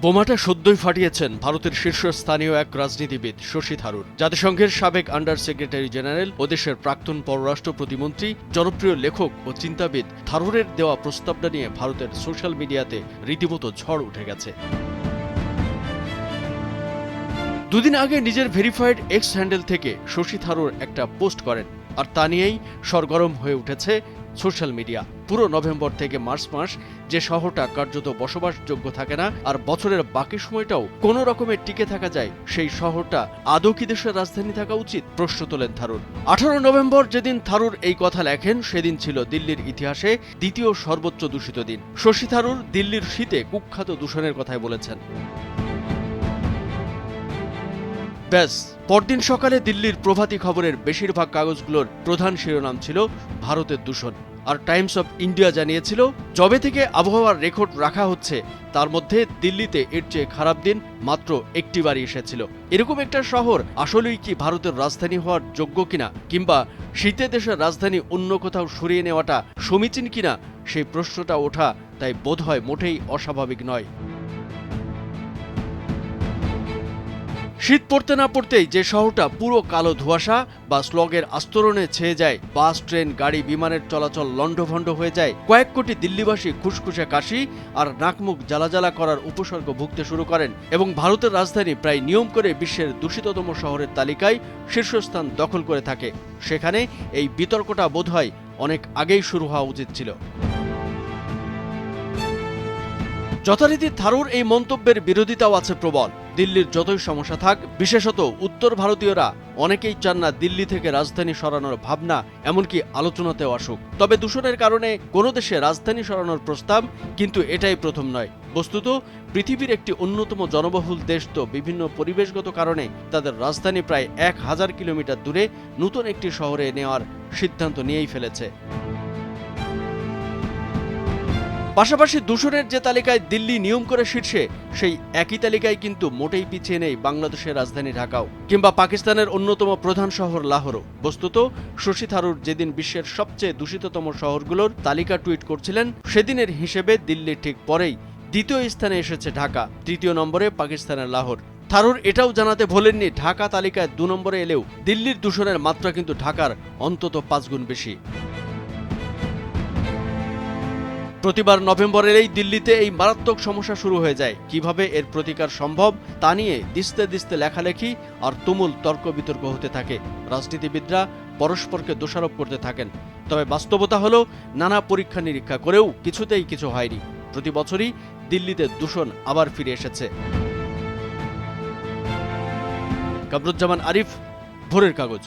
বোমাটা সদ্যই ফাটিয়েছেন ভারতের শীর্ষস্থানীয় এক রাজনীতিবিদ শশী থারুর। জাতিসংঘের সাবেক আন্ডার সেক্রেটারি জেনারেল ও দেশের প্রাক্তন পররাষ্ট্র প্রতিমন্ত্রী, জনপ্রিয় লেখক ও চিন্তাবিদ থারুরের দেওয়া প্রস্তাবটা নিয়ে ভারতের সোশ্যাল মিডিয়াতে রীতিমতো ঝড় উঠে গেছে। দুদিন আগে নিজের ভেরিফাইড এক্স হ্যান্ডেল থেকে শশী থারুর একটা পোস্ট করেন, আর তা নিয়েই সরগরম হয়ে উঠেছে সোশ্যাল মিডিয়া। পুরো নভেম্বর থেকে মার্চ মাস যে শহরটা কার্যত বসবাসযোগ্য থাকে না, আর বছরের বাকি সময়টাও কোনো রকমে টিকে থাকা যায়, সেই শহরটা আদৌ কি দেশের রাজধানী থাকা উচিত, প্রশ্ন তোলেন থারুর। 18 নভেম্বর যেদিন থারুর এই কথা লেখেন, সেদিন ছিল দিল্লির ইতিহাসে দ্বিতীয় সর্বোচ্চ দূষিত দিন। শশী থারুর দিল্লির শীতে কুখ্যাত দূষণের কথাই বলেছেন। ব্যাস, পরদিন সকালে দিল্লির প্রভাতী খবরের বেশিরভাগ কাগজগুলোর প্রধান শিরোনাম ছিল ভারতের দূষণ। আর টাইমস অফ ইন্ডিয়া জানিয়েছিল, যবে থেকে আবহাওয়ার রেকর্ড রাখা হচ্ছে তার মধ্যে দিল্লিতে এর চেয়ে খারাপ দিন মাত্র একটিবারই এসেছিল। এরকম একটা শহর আসলেই কি ভারতের রাজধানী হওয়ার যোগ্য কিনা, কিংবা শীতে দেশের রাজধানী অন্য কোথাও সরিয়ে নেওয়াটা সমীচীন কিনা, সেই প্রশ্নটা ওঠা তাই বোধহয় মোটেই অস্বাভাবিক নয়। শীত পড়তে না পড়তেই যে শহরটা পুরো কালো ধোঁয়াশা বা স্লগের আস্তরণে ছেয়ে যায়, বাস, ট্রেন, গাড়ি, বিমানের চলাচল লণ্ডভণ্ড হয়ে যায়, কয়েক কোটি দিল্লিবাসী খুশখুশে কাশি আর নাকমুখ জ্বালা করার উপসর্গ ভুগতে শুরু করেন, এবং ভারতের রাজধানী প্রায় নিয়ম করে বিশ্বের দূষিততম শহরের তালিকায় শীর্ষস্থান দখল করে থাকে, সেখানে এই বিতর্কটা বোধহয় অনেক আগেই শুরু হওয়া উচিত ছিল। যথারীতি থারুর এই মন্তব্যের বিরোধিতাও আছে প্রবল। দিল্লির যতই সমস্যা থাক, বিশেষত উত্তর ভারতীয়রা অনেকেই চান না দিল্লি থেকে রাজধানী সরানোর ভাবনা এমনকি আলোচনাতেও আসুক। তবে দূষণের কারণে কোনো দেশে রাজধানী সরানোর প্রস্তাব কিন্তু এটাই প্রথম নয়। বস্তুত পৃথিবীর একটি অন্যতম জনবহুল দেশ তো বিভিন্ন পরিবেশগত কারণে তাদের রাজধানী প্রায় 1000 কিলোমিটার দূরে নতুন একটি শহরে নেওয়ার সিদ্ধান্ত নিয়েই ফেলেছে। পাশাপাশি দূষণের যে তালিকায় দিল্লি নিয়ম করে শীর্ষে, সেই একই তালিকায় কিন্তু মোটেই পিছিয়ে নেই বাংলাদেশের রাজধানী ঢাকাও, কিংবা পাকিস্তানের অন্যতম প্রধান শহর লাহোরও। বস্তুত শশী থারুর যেদিন বিশ্বের সবচেয়ে দূষিততম শহরগুলোর তালিকা টুইট করছিলেন, সেদিনের হিসেবে দিল্লির ঠিক পরেই দ্বিতীয় স্থানে এসেছে ঢাকা, তৃতীয় নম্বরে পাকিস্তানের লাহোর। থারুর এটাও জানাতে ভোলেননি, ঢাকা তালিকায় 2 নম্বরে এলেও দিল্লির দূষণের মাত্রা কিন্তু ঢাকার অন্তত 5 গুণ বেশি। প্রতিবার নভেম্বর এলেই দিল্লিতে এই মারাত্মক সমস্যা শুরু হয়ে যায়। কিভাবে এর প্রতিকার সম্ভব তা নিয়ে দিস্তে দিস্তে লেখালেখি আর তুমুল তর্ক বিতর্ক হতে থাকে। রাজনীতিবিদরা পরস্পরকে দোষারোপ করতে থাকেন। তবে বাস্তবতা হলো, নানা পরীক্ষা নিরীক্ষা করেও কিছুতেই কিছু হয়নি। প্রতি বছরই দিল্লিতে দূষণ আবার ফিরে এসেছে। কামরুজ্জামান আরিফ, ভোরের কাগজ।